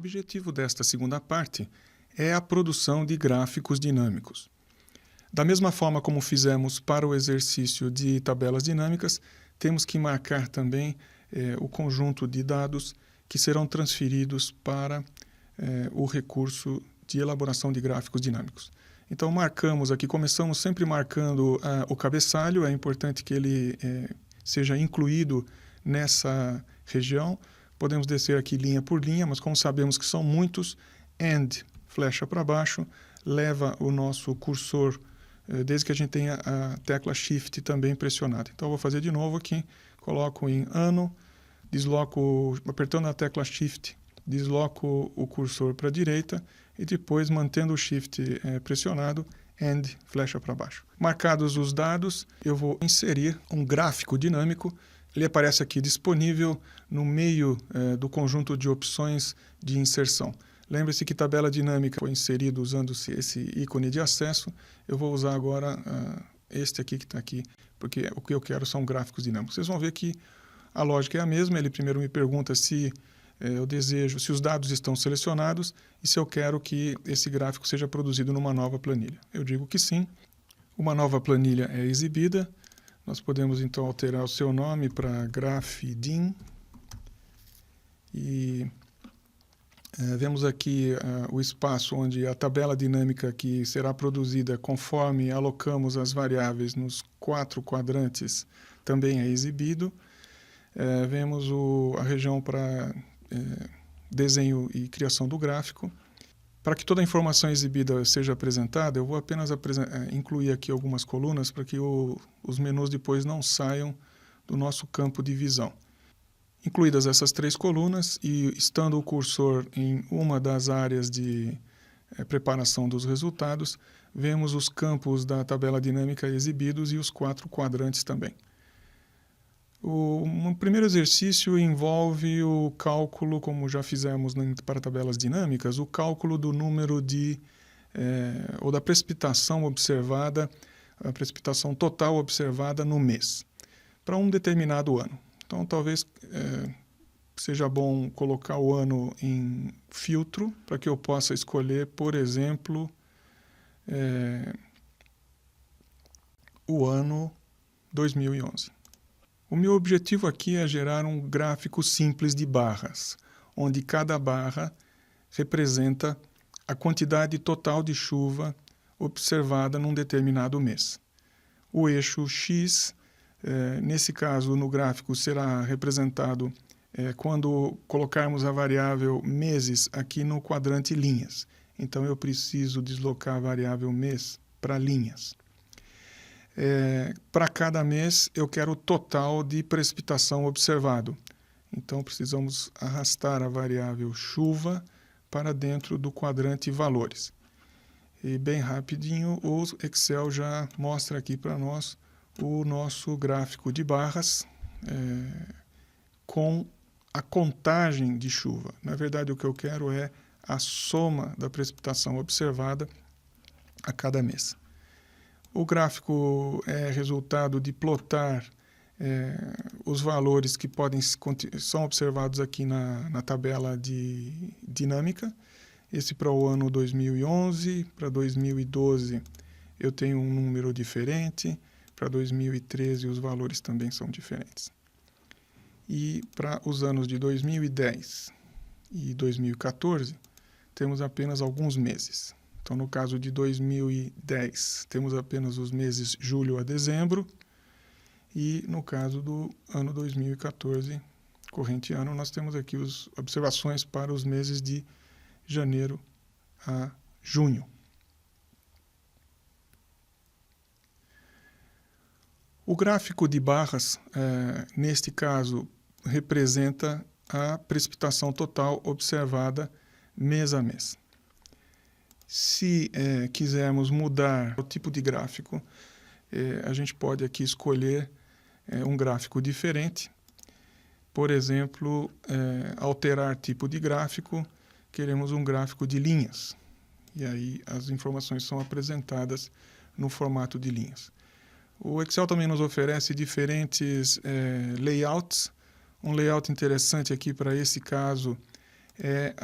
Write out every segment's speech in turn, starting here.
objetivo desta segunda parte é a produção de gráficos dinâmicos. Da mesma forma como fizemos para o exercício de tabelas dinâmicas, temos que marcar também o conjunto de dados que serão transferidos para o recurso de elaboração de gráficos dinâmicos. Então, marcamos aqui, começamos sempre marcando o cabeçalho, é importante que ele seja incluído nessa região. Podemos descer aqui linha por linha, mas como sabemos que são muitos, AND, flecha para baixo, leva o nosso cursor, desde que a gente tenha a tecla Shift também pressionada. Então, eu vou fazer de novo aqui, coloco em ano, desloco, apertando a tecla Shift, desloco o cursor para a direita e depois, mantendo o Shift pressionado, AND, flecha para baixo. Marcados os dados, eu vou inserir um gráfico dinâmico. Ele aparece aqui disponível no meio do conjunto de opções de inserção. Lembre-se que tabela dinâmica foi inserida usando esse ícone de acesso. Eu vou usar agora este aqui que está aqui, porque o que eu quero são gráficos dinâmicos. Vocês vão ver que a lógica é a mesma. Ele primeiro me pergunta se eu desejo, se os dados estão selecionados e se eu quero que esse gráfico seja produzido numa nova planilha. Eu digo que sim. Uma nova planilha é exibida. Nós podemos, então, alterar o seu nome para GraphDin. E vemos aqui o espaço onde a tabela dinâmica que será produzida conforme alocamos as variáveis nos 4 quadrantes também é exibido. Vemos a região para desenho e criação do gráfico. Para que toda a informação exibida seja apresentada, eu vou apenas incluir aqui algumas colunas para que os menus depois não saiam do nosso campo de visão. Incluídas essas 3 colunas e estando o cursor em uma das áreas de preparação dos resultados, vemos os campos da tabela dinâmica exibidos e os 4 quadrantes também. O primeiro exercício envolve o cálculo, como já fizemos para tabelas dinâmicas, o cálculo do número ou da precipitação observada, a precipitação total observada no mês, para um determinado ano. Então, talvez seja bom colocar o ano em filtro, para que eu possa escolher, por exemplo, o ano 2011. O meu objetivo aqui é gerar um gráfico simples de barras, onde cada barra representa a quantidade total de chuva observada num determinado mês. O eixo X, nesse caso no gráfico, será representado quando colocarmos a variável meses aqui no quadrante linhas. Então eu preciso deslocar a variável mês para linhas. Para cada mês, eu quero o total de precipitação observado. Então, precisamos arrastar a variável chuva para dentro do quadrante valores. E bem rapidinho, o Excel já mostra aqui para nós o nosso gráfico de barras com a contagem de chuva. Na verdade, o que eu quero é a soma da precipitação observada a cada mês. O gráfico é resultado de plotar os valores que são observados aqui na tabela de dinâmica. Esse para o ano 2011, para 2012 eu tenho um número diferente, para 2013 os valores também são diferentes. E para os anos de 2010 e 2014 temos apenas alguns meses. Então, no caso de 2010, temos apenas os meses julho a dezembro. E no caso do ano 2014, corrente ano, nós temos aqui as observações para os meses de janeiro a junho. O gráfico de barras, neste caso, representa a precipitação total observada mês a mês. Se quisermos mudar o tipo de gráfico, a gente pode aqui escolher um gráfico diferente. Por exemplo, alterar tipo de gráfico, queremos um gráfico de linhas. E aí as informações são apresentadas no formato de linhas. O Excel também nos oferece diferentes layouts. Um layout interessante aqui para esse caso é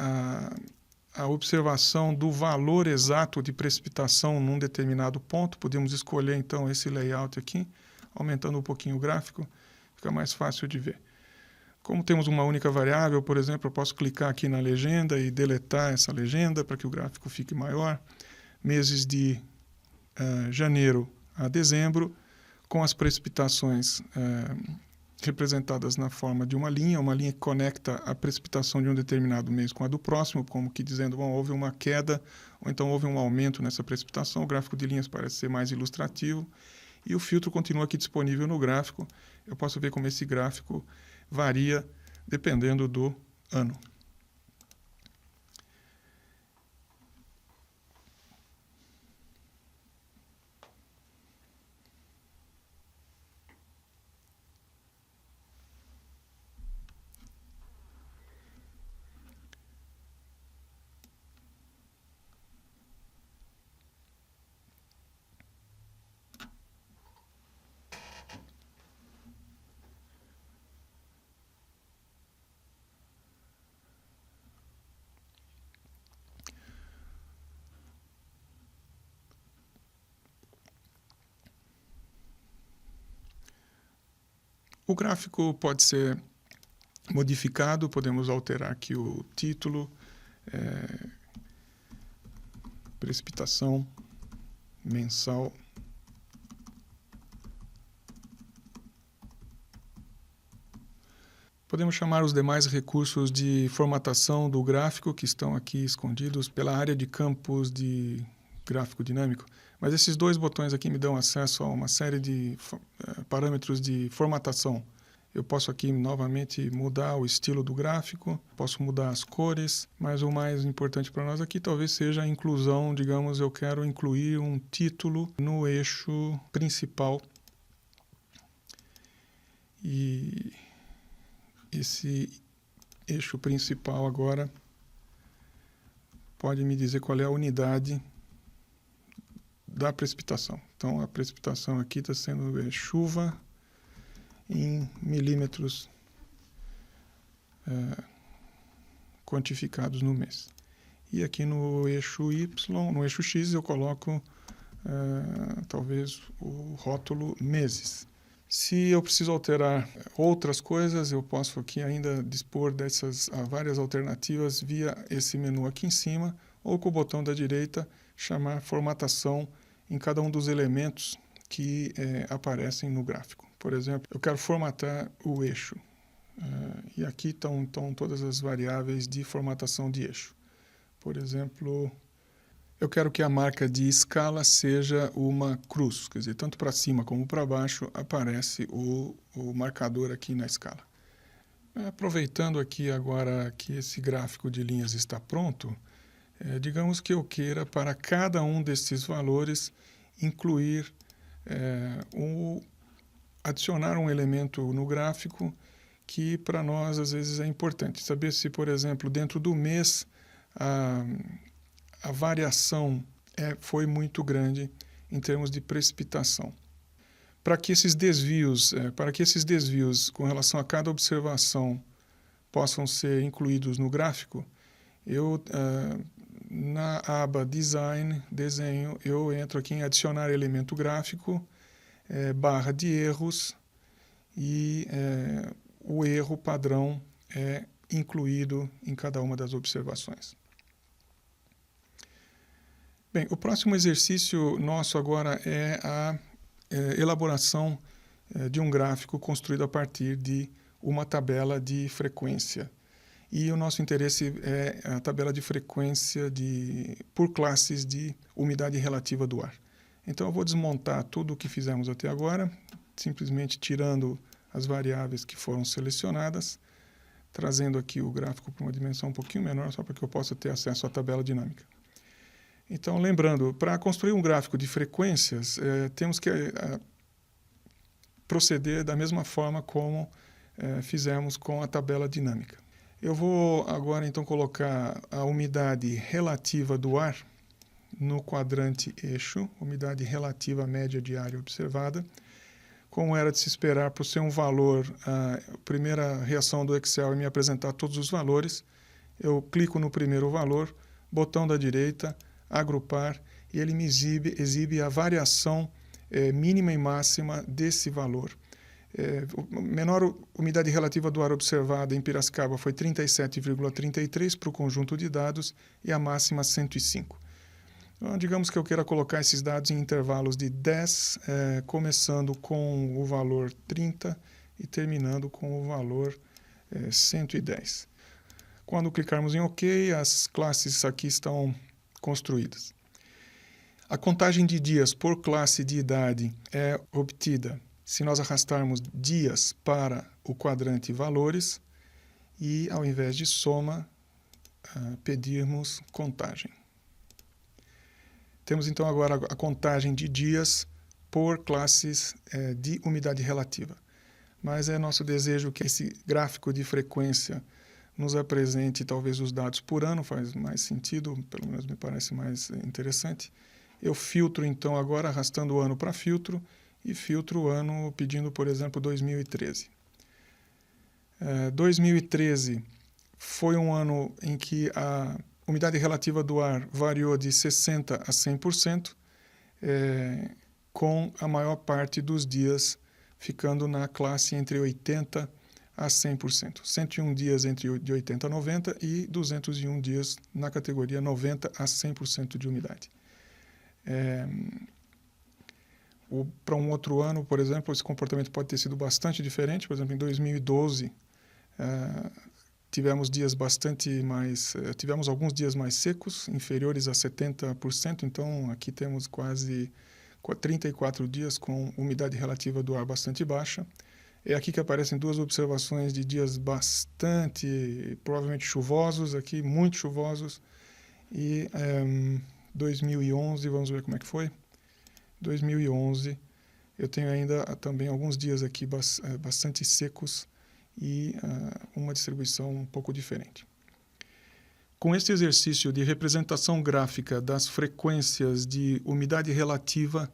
a observação do valor exato de precipitação num determinado ponto. Podemos escolher, então, esse layout aqui, aumentando um pouquinho o gráfico, fica mais fácil de ver. Como temos uma única variável, por exemplo, eu posso clicar aqui na legenda e deletar essa legenda para que o gráfico fique maior. Meses de janeiro a dezembro, com as precipitações representadas na forma de uma linha que conecta a precipitação de um determinado mês com a do próximo, como que dizendo, bom, houve uma queda, ou então houve um aumento nessa precipitação. O gráfico de linhas parece ser mais ilustrativo, e o filtro continua aqui disponível no gráfico. Eu posso ver como esse gráfico varia dependendo do ano. O gráfico pode ser modificado, podemos alterar aqui o título, precipitação mensal. Podemos chamar os demais recursos de formatação do gráfico que estão aqui escondidos pela área de campos de gráfico dinâmico. Mas esses dois botões aqui me dão acesso a uma série de parâmetros de formatação. Eu posso aqui novamente mudar o estilo do gráfico, posso mudar as cores, mas o mais importante para nós aqui talvez seja a inclusão. Digamos, eu quero incluir um título no eixo principal. E esse eixo principal agora pode me dizer qual é a unidade da precipitação. Então, a precipitação aqui está sendo chuva em milímetros quantificados no mês. E aqui no eixo Y, no eixo X, eu coloco talvez o rótulo meses. Se eu preciso alterar outras coisas, eu posso aqui ainda dispor dessas várias alternativas via esse menu aqui em cima, ou com o botão da direita, chamar formatação em cada um dos elementos que aparecem no gráfico. Por exemplo, eu quero formatar o eixo. E aqui estão todas as variáveis de formatação de eixo. Por exemplo, eu quero que a marca de escala seja uma cruz, quer dizer, tanto para cima como para baixo aparece o marcador aqui na escala. Aproveitando aqui agora que esse gráfico de linhas está pronto, digamos que eu queira para cada um desses valores incluir adicionar um elemento no gráfico que para nós às vezes é importante. Saber se, por exemplo, dentro do mês a variação foi muito grande em termos de precipitação. Para que esses desvios com relação a cada observação possam ser incluídos no gráfico, eu na aba Design, Desenho, eu entro aqui em Adicionar elemento gráfico, barra de erros, e o erro padrão é incluído em cada uma das observações. Bem, o próximo exercício nosso agora é a elaboração de um gráfico construído a partir de uma tabela de frequência. E o nosso interesse é a tabela de frequência por classes de umidade relativa do ar. Então eu vou desmontar tudo o que fizemos até agora, simplesmente tirando as variáveis que foram selecionadas, trazendo aqui o gráfico para uma dimensão um pouquinho menor, só para que eu possa ter acesso à tabela dinâmica. Então, lembrando, para construir um gráfico de frequências, temos que proceder da mesma forma como fizemos com a tabela dinâmica. Eu vou agora, então, colocar a umidade relativa do ar no quadrante eixo, umidade relativa média diária observada. Como era de se esperar, por ser um valor, a primeira reação do Excel é me apresentar todos os valores. eu clico no primeiro valor, botão da direita, agrupar, e ele me exibe a variação mínima e máxima desse valor. A menor umidade relativa do ar observada em Piracicaba foi 37,33 para o conjunto de dados e a máxima 105. Então, digamos que eu queira colocar esses dados em intervalos de 10, começando com o valor 30 e terminando com o valor 110. Quando clicarmos em OK, as classes aqui estão construídas. A contagem de dias por classe de idade é obtida se nós arrastarmos dias para o quadrante valores e, ao invés de soma, pedirmos contagem. Temos então agora a contagem de dias por classes de umidade relativa. Mas é nosso desejo que esse gráfico de frequência nos apresente talvez os dados por ano, faz mais sentido, pelo menos me parece mais interessante. Eu filtro então agora, arrastando o ano para filtro, e filtro o ano pedindo, por exemplo, 2013. 2013 foi um ano em que a umidade relativa do ar variou de 60% a 100%, com a maior parte dos dias ficando na classe entre 80% a 100%. 101 dias de 80% a 90% e 201 dias na categoria 90% a 100% de umidade. Para um outro ano, por exemplo, esse comportamento pode ter sido bastante diferente. Por exemplo, em 2012, tivemos alguns dias mais secos, inferiores a 70%. Então, aqui temos quase 34 dias com umidade relativa do ar bastante baixa. É aqui que aparecem duas observações de dias bastante, provavelmente chuvosos, aqui muito chuvosos. E 2011, vamos ver como é que foi. 2011, eu tenho ainda também alguns dias aqui bastante secos e uma distribuição um pouco diferente. Com este exercício de representação gráfica das frequências de umidade relativa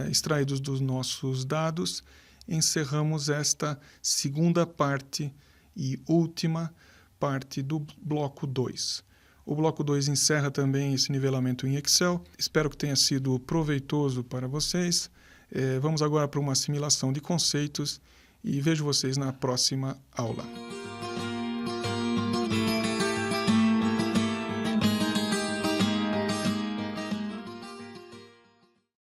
extraídos dos nossos dados, encerramos esta segunda parte e última parte do bloco 2. O bloco 2 encerra também esse nivelamento em Excel. Espero que tenha sido proveitoso para vocês. Vamos agora para uma assimilação de conceitos e vejo vocês na próxima aula.